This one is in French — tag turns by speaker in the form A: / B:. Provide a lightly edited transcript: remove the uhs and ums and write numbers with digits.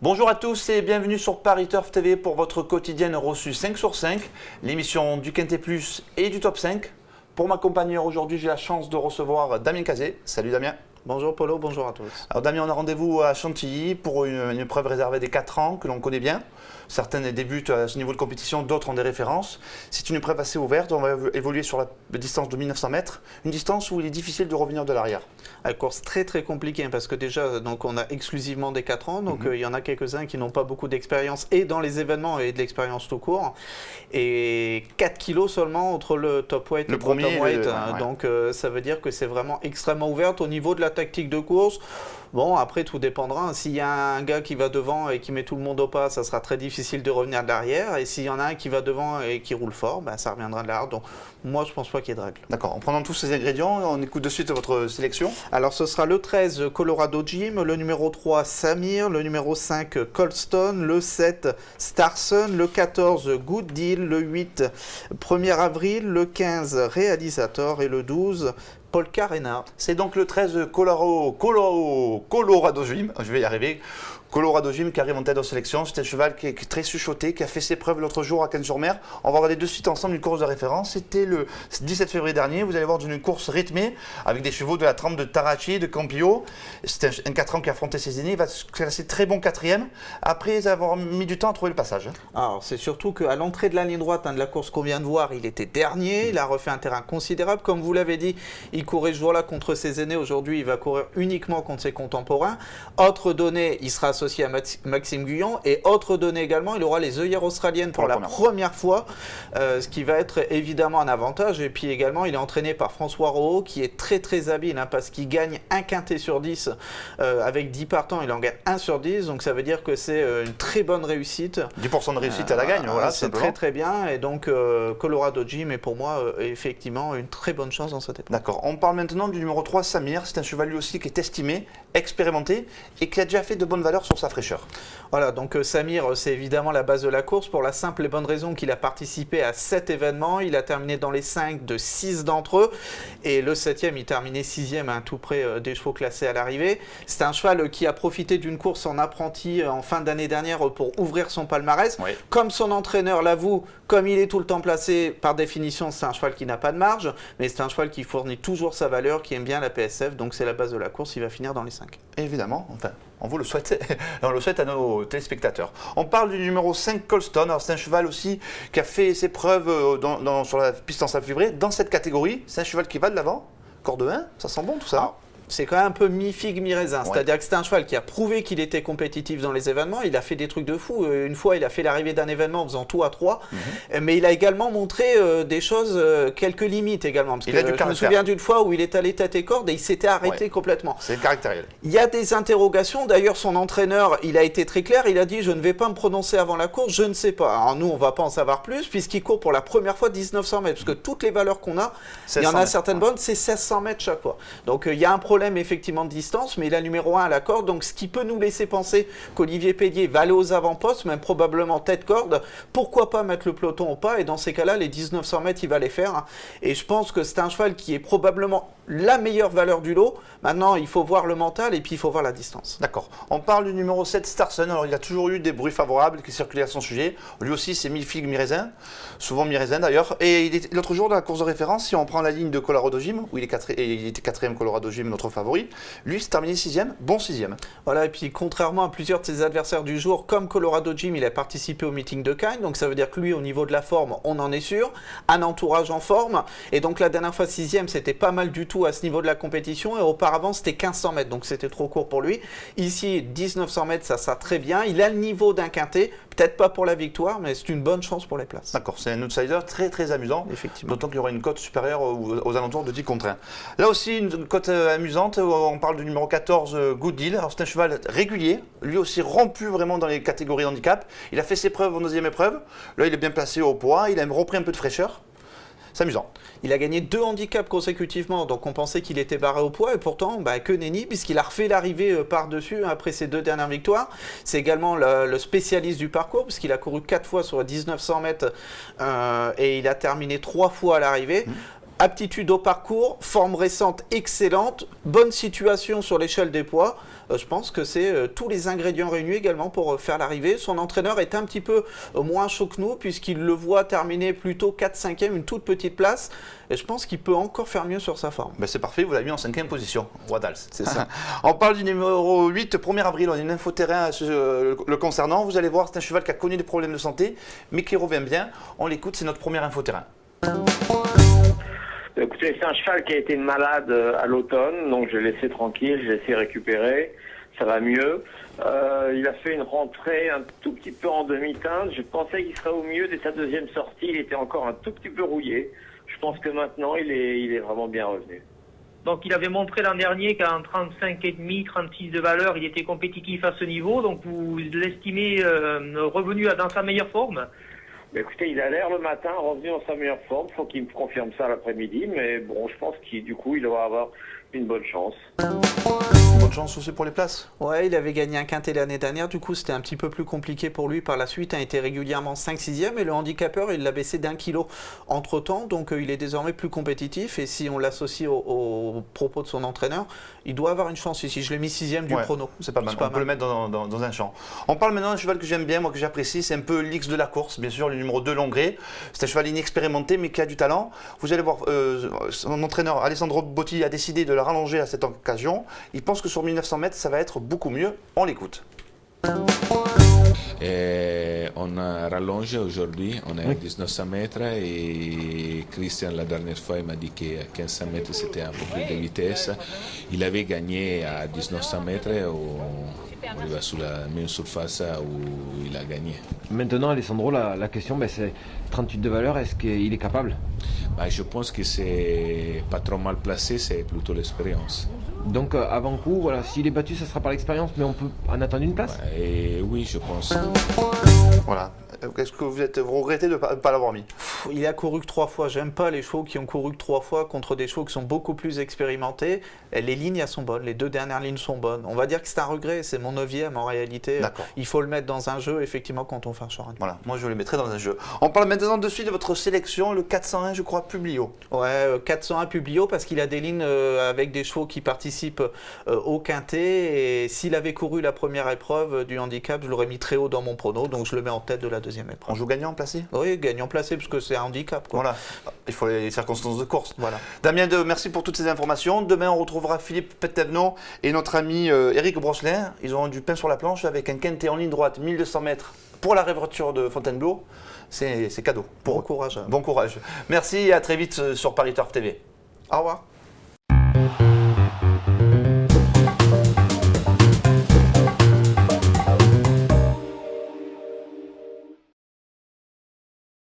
A: Bonjour à tous et bienvenue sur Paris Turf TV pour votre quotidienne reçue 5 sur 5, l'émission du Quintet Plus et du Top 5. Pour m'accompagner aujourd'hui, j'ai la chance de recevoir Damien Cazet. Salut Damien.
B: Bonjour Polo, bonjour à tous.
A: Alors Damien, on a rendez-vous à Chantilly pour une épreuve réservée des 4 ans que l'on connaît bien. Certains débutent à ce niveau de compétition, d'autres ont des références. C'est une épreuve assez ouverte, on va évoluer sur la distance de 1900 mètres, une distance où il est difficile de revenir de l'arrière.
B: Une course très compliquée parce que déjà donc on a exclusivement des 4 ans, donc il y en a quelques-uns qui n'ont pas beaucoup d'expérience et dans les événements et de l'expérience tout court. Et 4 kilos seulement entre le top weight et le bottom weight, donc ça veut dire que c'est vraiment extrêmement ouverte au niveau de la tactique de course. Bon, après, tout dépendra. S'il y a un gars qui va devant et qui met tout le monde au pas, ça sera très difficile de revenir de l'arrière. Et s'il y en a un qui va devant et qui roule fort, ben, ça reviendra de l'arrière. Donc, moi, je ne pense pas qu'il y ait de règle.
A: D'accord. En prenant tous ces ingrédients, on écoute de suite votre sélection.
B: Alors, ce sera le 13, Colorado Jim, le numéro 3, Samir, le numéro 5, Colston, le 7, Starson, le 14, Good Deal, le 8, 1er avril, le 15, Réalisator et le 12, Polka Renard.
A: C'est donc le 13 Colorado Jim, je vais y arriver. Colorado Jim qui arrive en tête de sélection, c'est un cheval qui est très chuchoté, qui a fait ses preuves l'autre jour à Cannes-sur-Mer. On va regarder de suite ensemble une course de référence. C'était le 17 février dernier, vous allez voir une course rythmée avec des chevaux de la trempe de Tarachi, de Campillo. C'est un 4 ans qui a affronté ses aînés, il va se classer très bon 4e après avoir mis du temps à trouver le passage.
B: Alors c'est surtout qu'à l'entrée de la ligne droite de la course qu'on vient de voir, il était dernier, il a refait un terrain considérable. Comme vous l'avez dit, il courait ce jour-là contre ses aînés, aujourd'hui il va courir uniquement contre ses contemporains. Autre donnée, il sera associé à Maxime Guyon et autre donnée également, il aura les œillères australiennes pour la première fois, ce qui va être évidemment un avantage. Et puis également il est entraîné par François Rohaut qui est très habile parce qu'il gagne un quintet sur 10 avec 10 partants, il en gagne 1 sur 10, donc ça veut dire que c'est une très bonne réussite.
A: 10% de réussite à la gagne, voilà,
B: c'est très bien. Et donc Colorado Jim est pour moi effectivement une très bonne chance dans cette épreuve.
A: D'accord, on parle maintenant du numéro 3 Samir, c'est un cheval lui aussi qui est estimé, expérimenté et qui a déjà fait de bonnes valeurs sur sa fraîcheur.
B: Voilà, donc Samir, c'est évidemment la base de la course pour la simple et bonne raison qu'il a participé à 7 événements. Il a terminé dans les 5 de 6 d'entre eux. Et le 7e, il terminait 6e, tout près des chevaux classés à l'arrivée. C'est un cheval qui a profité d'une course en apprenti en fin d'année dernière pour ouvrir son palmarès. Oui. Comme son entraîneur l'avoue, comme il est tout le temps placé, par définition, c'est un cheval qui n'a pas de marge. Mais c'est un cheval qui fournit toujours sa valeur, qui aime bien la PSF. Donc c'est la base de la course, il va finir dans les 5.
A: Évidemment, enfin. On vous le souhaite, on le souhaite à nos téléspectateurs. On parle du numéro 5 Colston. Alors c'est un cheval aussi qui a fait ses preuves sur la piste en sable fibré. Dans cette catégorie, c'est un cheval qui va de l'avant. Corde 1, ça sent bon tout ça.
B: Alors, c'est quand même un peu mi-figue, mi-raisin. Ouais. C'est-à-dire que c'est un cheval qui a prouvé qu'il était compétitif dans les événements. Il a fait des trucs de fou. Une fois, il a fait l'arrivée d'un événement en faisant tout à 3. Mais il a également montré des choses, quelques limites également. Parce que je me souviens d'une fois où il est allé tête et corde et il s'était arrêté complètement.
A: C'est caractériel.
B: Il y a des interrogations. D'ailleurs, son entraîneur, il a été très clair. Il a dit, je ne vais pas me prononcer avant la course, je ne sais pas. Alors nous, on ne va pas en savoir plus puisqu'il court pour la première fois 1900 mètres. Parce que toutes les valeurs qu'on a, il y en a certaines bonnes, c'est 1600 mètres chaque fois. Donc il y a un problème effectivement de distance, mais il a numéro 1 à la corde, donc ce qui peut nous laisser penser qu'Olivier Pédier va aller aux avant-postes, même probablement tête corde. Pourquoi pas mettre le peloton au pas, et dans ces cas-là, les 1900 mètres, il va les faire. Et je pense que c'est un cheval qui est probablement la meilleure valeur du lot. Maintenant, il faut voir le mental et puis il faut voir la distance.
A: D'accord. On parle du numéro 7 Starson. Alors, il a toujours eu des bruits favorables qui circulaient à son sujet. Lui aussi, c'est mi-figue, mi-raisin. Souvent mi-raisin d'ailleurs. Et l'autre jour, dans la course de référence, si on prend la ligne de Colorado Jim, où il était 4e Colorado Jim, notre favori, lui, c'est terminé 6e, bon 6e.
B: Voilà, et puis contrairement à plusieurs de ses adversaires du jour, comme Colorado Jim, il a participé au meeting de Cannes, donc ça veut dire que lui, au niveau de la forme, on en est sûr. Un entourage en forme. Et donc la dernière fois 6e, c'était pas mal du tout à ce niveau de la compétition. Et auparavant, c'était 1500 mètres, donc c'était trop court pour lui. Ici, 1900 mètres, ça sera très bien. Il a le niveau d'un quintet. Peut-être pas pour la victoire, mais c'est une bonne chance pour les places.
A: D'accord, c'est un outsider très amusant.
B: Effectivement.
A: D'autant qu'il y aura une cote supérieure aux alentours de 10 contre 1. Là aussi, une cote amusante, on parle du numéro 14, Good Deal. Alors c'est un cheval régulier, lui aussi rompu vraiment dans les catégories handicap. Il a fait ses preuves en 2e épreuve. Là, il est bien placé au poids, il a repris un peu de fraîcheur. C'est amusant.
B: Il a gagné 2 handicaps consécutivement, donc on pensait qu'il était barré au poids, et pourtant, que nenni, puisqu'il a refait l'arrivée par-dessus après ses 2 dernières victoires. C'est également le spécialiste du parcours, puisqu'il a couru 4 fois sur 1900 mètres, et il a terminé 3 fois à l'arrivée. Aptitude au parcours, forme récente excellente, bonne situation sur l'échelle des poids. Je pense que c'est tous les ingrédients réunis également pour faire l'arrivée. Son entraîneur est un petit peu moins chaud que nous puisqu'il le voit terminer plutôt 4-5e, une toute petite place. Et je pense qu'il peut encore faire mieux sur sa forme.
A: Ben c'est parfait, vous l'avez mis en 5e position, Wadals.
B: C'est ça.
A: On parle du numéro 8, 1er avril, on a une info terrain le concernant. Vous allez voir, c'est un cheval qui a connu des problèmes de santé, mais qui revient bien. On l'écoute, c'est notre première info terrain.
C: Écoutez, c'est un cheval qui a été malade à l'automne, donc je l'ai laissé tranquille, je l'ai laissé récupérer, ça va mieux. Il a fait une rentrée un tout petit peu en demi-teinte, je pensais qu'il serait au mieux dès sa deuxième sortie, il était encore un tout petit peu rouillé. Je pense que maintenant il est vraiment bien revenu.
D: Donc il avait montré l'an dernier qu'à 35,5, 36 de valeur, il était compétitif à ce niveau, donc vous l'estimez revenu dans sa meilleure forme?
C: Mais écoutez, il a l'air le matin revenu dans sa meilleure forme. Il faut qu'il me confirme ça l'après-midi. Mais bon, je pense qu'il doit avoir une bonne chance.
A: Bonne chance aussi pour les places.
B: Ouais, il avait gagné un quintet l'année dernière. Du coup, c'était un petit peu plus compliqué pour lui par la suite. Il était régulièrement 5-6e. Et le handicapeur, il l'a baissé d'1 kilo entre-temps. Donc, il est désormais plus compétitif. Et si on l'associe au propos de son entraîneur, il doit avoir une chance ici. Je l'ai mis 6e du chrono.
A: C'est pas mal. On peut le mettre dans un champ. On parle maintenant d'un cheval que j'aime bien, moi que j'apprécie. C'est un peu l'X de la course, bien sûr, le numéro 2 Longré. C'est un cheval inexpérimenté, mais qui a du talent. Vous allez voir, son entraîneur Alessandro Botti a décidé de le rallonger à cette occasion. Il pense que sur 1900 mètres, ça va être beaucoup mieux. On l'écoute.
E: On a rallongé aujourd'hui, on est à 1900 mètres et Christian la dernière fois il m'a dit qu'à 1500 mètres c'était un peu plus de vitesse. Il avait gagné à 1900 mètres, on va sur la même surface où il a gagné.
F: Maintenant Alessandro, la question c'est 38 de valeur, est-ce qu'il est capable?
E: Je pense que c'est pas trop mal placé, c'est plutôt l'expérience.
F: Donc avant coup, voilà, s'il est battu, ça sera par l'expérience, mais on peut en attendre une place?
E: Et oui, je pense.
A: Voilà. Est-ce que vous regrettez de ne pas l'avoir mis?
B: Il a couru que 3 fois. J'aime pas les chevaux qui ont couru que 3 fois contre des chevaux qui sont beaucoup plus expérimentés. Les lignes, elles sont bonnes. Les 2 dernières lignes sont bonnes. On va dire que c'est un regret. C'est mon 9e en réalité. Il faut le mettre dans un jeu, effectivement, quand on fait un short.
A: Voilà, moi je le mettrai dans un jeu. On parle maintenant de suite de votre sélection, le 401, je crois, Publio.
B: Ouais, 401 Publio, parce qu'il a des lignes avec des chevaux qui participent au quintet. Et s'il avait couru la première épreuve du handicap, je l'aurais mis très haut dans mon prono. Donc je le mets en tête de la deuxième épreuve.
A: On joue gagnant placé?
B: Oui, gagnant placé, parce que c'est un handicap, quoi.
A: Voilà, il faut les circonstances de course.
B: Voilà.
A: Damien, merci pour toutes ces informations. Demain, on retrouvera Philippe Petevno et notre ami Eric Brosselin. Ils auront du pain sur la planche avec un quintet en ligne droite, 1200 mètres pour la réouverture de Fontainebleau. C'est cadeau.
B: Bon courage.
A: Bon courage. Merci et à très vite sur Paris Turf TV.
B: Au revoir.